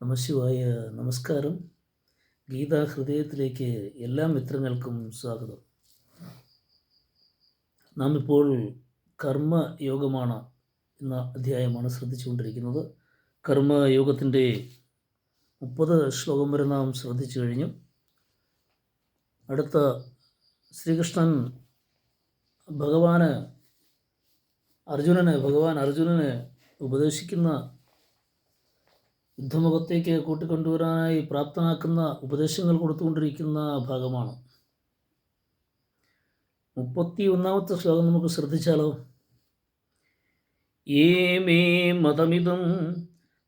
നമശിവായ. നമസ്കാരം. ഗീതാ ഹൃദയത്തിലേക്ക് എല്ലാ മിത്രങ്ങൾക്കും സ്വാഗതം. നാം ഇപ്പോൾ കർമ്മയോഗമാണ് എന്ന അധ്യായമാണ് ശ്രദ്ധിച്ചുകൊണ്ടിരിക്കുന്നത്. കർമ്മയോഗത്തിൻ്റെ 30 ശ്ലോകം വരെ നാം ശ്രദ്ധിച്ചു കഴിഞ്ഞു. അടുത്ത ശ്രീകൃഷ്ണൻ ഭഗവാൻ അർജുനന് ഉപദേശിക്കുന്ന യുദ്ധമുഖത്തേക്ക് കൂട്ടിക്കൊണ്ടുവരാനായി പ്രാപ്തനാക്കുന്ന ഉപദേശങ്ങൾ കൊടുത്തുകൊണ്ടിരിക്കുന്ന ഭാഗമാണ്. 31-ാമത്തെ ശ്ലോകം നമുക്ക് ശ്രദ്ധിച്ചാലോ? യേ മേ മതമിദം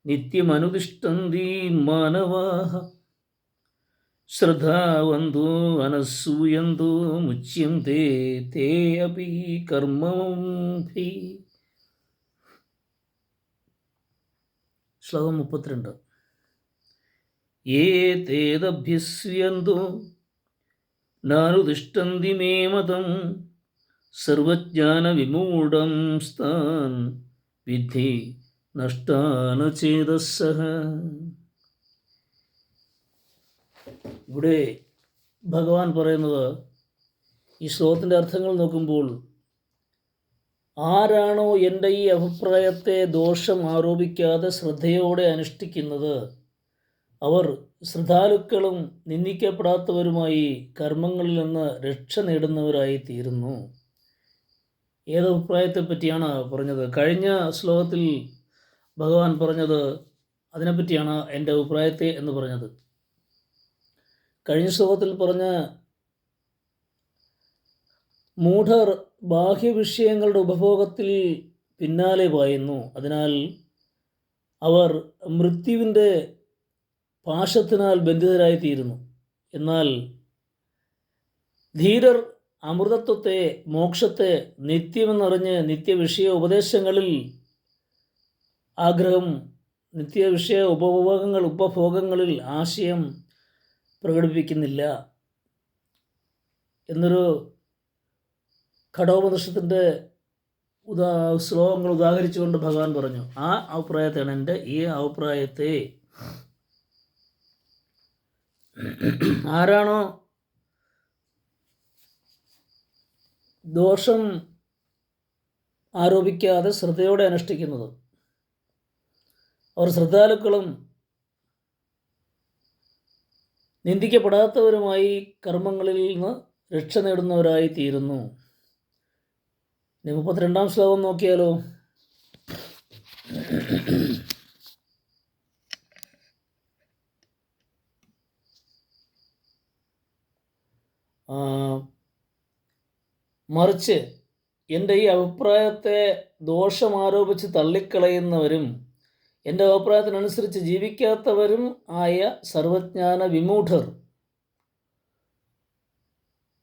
നിത്യമനുതിഷ്ഠന്തി മാനവാഃ ശ്രദ്ധാവന്തോ അനസൂയന്തോ മുച്യന്തെ തേ അപി കർമ്മഭി. ശ്ലോകം 32. യേ തേദഭ്യസ്യന്തോ നാനുതിഷ്ഠന്തി മേ മതം സർവജ്ഞാനവിമൂഢം സ്ഥാൻ വിദ്ധി നഷ്ടാനചേതസഃ. ഇവിടെ ഭഗവാൻ പറയുന്നത്, ഈ ശ്ലോകത്തിൻ്റെ അർത്ഥങ്ങൾ നോക്കുമ്പോൾ, ആരാണോ എൻ്റെ ഈ അഭിപ്രായത്തെ ദോഷം ആരോപിക്കാതെ ശ്രദ്ധയോടെ അനുഷ്ഠിക്കുന്നത് അവർ ശ്രദ്ധാലുക്കളും നിന്ദിക്കപ്പെടാത്തവരുമായി കർമ്മങ്ങളിൽ നിന്ന് രക്ഷ നേടുന്നവരായി തീരുന്നു. ഏതഭിപ്രായത്തെ പറ്റിയാണ് പറഞ്ഞത്? കഴിഞ്ഞ ശ്ലോകത്തിൽ ഭഗവാൻ പറഞ്ഞത് അതിനെപ്പറ്റിയാണ്, എൻ്റെ അഭിപ്രായത്തെ എന്ന് പറഞ്ഞത്. കഴിഞ്ഞ ശ്ലോകത്തിൽ പറഞ്ഞ മൂഢർ ബാഹ്യവിഷയങ്ങളുടെ ഉപഭോഗത്തിൽ പിന്നാലെ പായുന്നു. അതിനാൽ അവർ മൃത്യുവിൻ്റെ പാശത്തിനാൽ ബന്ധിതരായിത്തീരുന്നു. എന്നാൽ ധീരർ അമൃതത്വത്തെ, മോക്ഷത്തെ നിത്യമെന്നറിഞ്ഞ് നിത്യവിഷയ ഉപദേശങ്ങളിൽ ആഗ്രഹം, നിത്യവിഷയ ഉപഭോഗങ്ങളിൽ ആശയം പ്രകടിപ്പിക്കുന്നില്ല എന്നൊരു ഘടോപനിഷത്തിൻ്റെ ശ്ലോകങ്ങൾ ഉദാഹരിച്ചുകൊണ്ട് ഭഗവാൻ പറഞ്ഞു. ആ അഭിപ്രായത്തെയാണ്, എൻ്റെ ഈ അഭിപ്രായത്തെ ആരാണോ ദോഷം ആരോപിക്കാതെ ശ്രദ്ധയോടെ അനുഷ്ഠിക്കുന്നത് അവർ ശ്രദ്ധാലുക്കളും നിന്ദിക്കപ്പെടാത്തവരുമായി കർമ്മങ്ങളിൽ നിന്ന് രക്ഷ നേടുന്നവരായി തീരുന്നു. 32-ാം ശ്ലോകം നോക്കിയാലോ? മറിച്ച് എൻ്റെ ഈ അഭിപ്രായത്തെ ദോഷം ആരോപിച്ച് തള്ളിക്കളയുന്നവരും എൻ്റെ അഭിപ്രായത്തിനനുസരിച്ച് ജീവിക്കാത്തവരും ആയ സർവജ്ഞാന വിമൂഢർ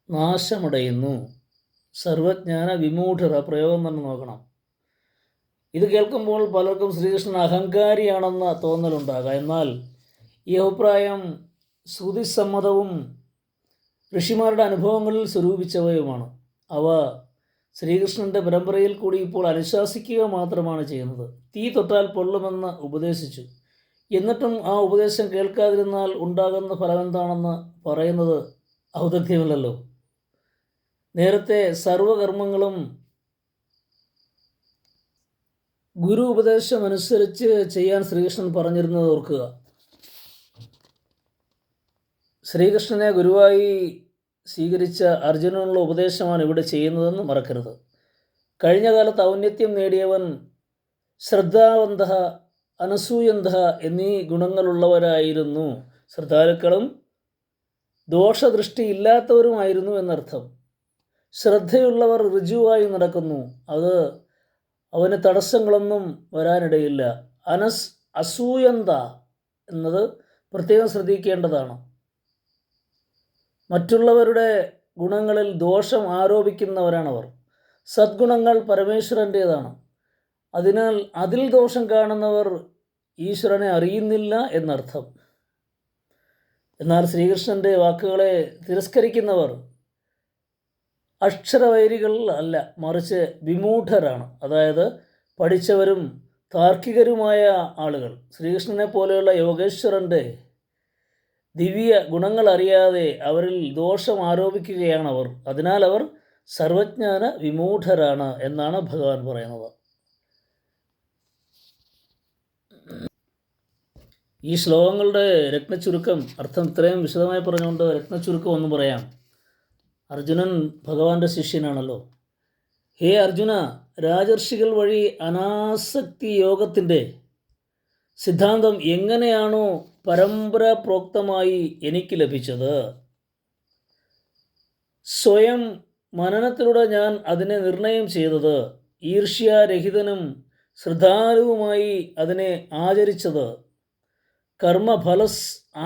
നാശമടയുന്നു. സർവജ്ഞാന വിമൂഢർ, ആ പ്രയോഗം തന്നെ നോക്കണം. ഇത് കേൾക്കുമ്പോൾ പലർക്കും ശ്രീകൃഷ്ണൻ അഹങ്കാരിയാണെന്ന തോന്നലുണ്ടാകാം. എന്നാൽ ഈ അഭിപ്രായം ശ്രുതിസമ്മതവും ഋഷിമാരുടെ അനുഭവങ്ങളിൽ സ്വരൂപിച്ചവയുമാണ്. അവ ശ്രീകൃഷ്ണൻ്റെ പരമ്പരയിൽ കൂടി ഇപ്പോൾ അനുശാസിക്കുക മാത്രമാണ് ചെയ്യുന്നത്. തീ തൊട്ടാൽ പൊള്ളുമെന്ന് ഉപദേശിച്ചു. എന്നിട്ടും ആ ഉപദേശം കേൾക്കാതിരുന്നാൽ ഉണ്ടാകുന്ന ഫലമെന്താണെന്ന് പറയുന്നത് ഔദഗ്ധ്യമല്ലല്ലോ. നേരത്തെ സർവകർമ്മങ്ങളും ഗുരു ഉപദേശമനുസരിച്ച് ചെയ്യാൻ ശ്രീകൃഷ്ണൻ പറഞ്ഞിരുന്നത് ഓർക്കുക. ശ്രീകൃഷ്ണനെ ഗുരുവായി സ്വീകരിച്ച അർജുനനുള്ള ഉപദേശമാണ് ഇവിടെ ചെയ്യുന്നതെന്ന് മറക്കരുത്. കഴിഞ്ഞ കാലത്ത് ഔന്നത്യം നേടിയവൻ ശ്രദ്ധാവന്ത അനസൂയന്ത എന്നീ ഗുണങ്ങളുള്ളവരായിരുന്നു. ശ്രദ്ധാലുക്കളും ദോഷദൃഷ്ടി ഇല്ലാത്തവരുമായിരുന്നു എന്നർത്ഥം. ശ്രദ്ധയുള്ളവർ ഋജുവായി നടക്കുന്നു. അത് അവന് തടസ്സങ്ങളൊന്നും വരാനിടയില്ല. അസൂയന്ത എന്നത് പ്രത്യേകം ശ്രദ്ധിക്കേണ്ടതാണ്. മറ്റുള്ളവരുടെ ഗുണങ്ങളിൽ ദോഷം ആരോപിക്കുന്നവരാണവർ. സദ്ഗുണങ്ങൾ പരമേശ്വരൻ്റേതാണ്. അതിനാൽ അതിൽ ദോഷം കാണുന്നവർ ഈശ്വരനെ അറിയുന്നില്ല എന്നർത്ഥം. എന്നാൽ ശ്രീകൃഷ്ണൻ്റെ വാക്കുകളെ തിരസ്കരിക്കുന്നവർ അക്ഷരവൈരികൾ അല്ല, മറിച്ച് വിമൂഢരാണ്. അതായത് പഠിച്ചവരും താർക്കികരുമായ ആളുകൾ ശ്രീകൃഷ്ണനെ പോലെയുള്ള യോഗേശ്വരൻ്റെ ദിവ്യ ഗുണങ്ങൾ അറിയാതെ അവരിൽ ദോഷം ആരോപിക്കുകയാണ് അവർ. അതിനാൽ അവർ സർവജ്ഞാന വിമൂഢരാണ് എന്നാണ് ഭഗവാൻ പറയുന്നത്. ഈ ശ്ലോകങ്ങളുടെ രത്നച്ചുരുക്കം അർത്ഥം ഇത്രയും വിശദമായി പറഞ്ഞുകൊണ്ട് രത്നച്ചുരുക്കം ഒന്നും പറയാം. അർജുനൻ ഭഗവാന്റെ ശിഷ്യനാണല്ലോ. ഹേ അർജുന, രാജർഷികൾ വഴി അനാസക്തി യോഗത്തിൻ്റെ സിദ്ധാന്തം എങ്ങനെയാണോ പരമ്പരാപ്രോക്തമായി എനിക്ക് ലഭിച്ചത്, സ്വയം മനനത്തിലൂടെ ഞാൻ അതിനെ നിർണയം ചെയ്തത്, ഈർഷ്യാരഹിതനും ശ്രദ്ധാലുവുമായി അതിനെ ആചരിച്ചത്, കർമ്മഫല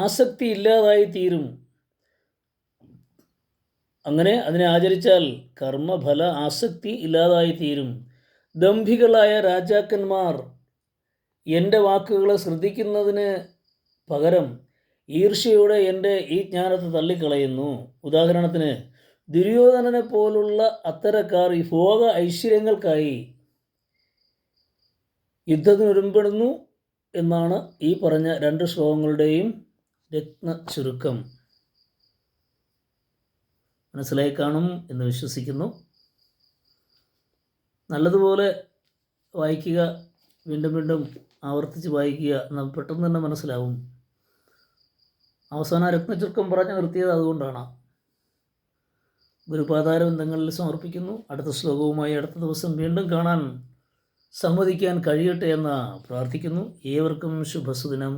ആസക്തി ഇല്ലാതായി തീരും. അങ്ങനെ അതിനെ ആചരിച്ചാൽ കർമ്മഫല ആസക്തി ഇല്ലാതായി തീരും. ദംഭികളായ രാജാക്കന്മാർ എൻ്റെ വാക്കുകളെ ശ്രദ്ധിക്കുന്നതിന് പകരം ഈർഷ്യയോടെ എൻ്റെ ഈ ജ്ഞാനത്തെ തള്ളിക്കളയുന്നു. ഉദാഹരണത്തിന്, ദുര്യോധനനെ പോലുള്ള അത്തരക്കാർ ഈ ഭോഗ ഐശ്വര്യങ്ങൾക്കായി യുദ്ധത്തിനൊരുമ്പെടുന്നു എന്നാണ് ഈ പറഞ്ഞ 2 ശ്ലോകങ്ങളുടെയും രത്ന ചുരുക്കം. മനസ്സിലായി കാണും എന്ന് വിശ്വസിക്കുന്നു. നല്ലതുപോലെ വായിക്കുക, വീണ്ടും വീണ്ടും ആവർത്തിച്ച് വായിക്കുക, എന്നാൽ പെട്ടെന്ന് തന്നെ മനസ്സിലാവും. അവസാന രത്നചുരുക്കം പറഞ്ഞു നിർത്തിയത് അതുകൊണ്ടാണ്. ഗുരുപാദാരബന്ധങ്ങളിൽ സമർപ്പിക്കുന്നു. അടുത്ത ശ്ലോകവുമായി അടുത്ത ദിവസം വീണ്ടും കാണാൻ സമ്മതിക്കാൻ കഴിയട്ടെ എന്ന് പ്രാർത്ഥിക്കുന്നു. ഏവർക്കും ശുഭസുദിനം.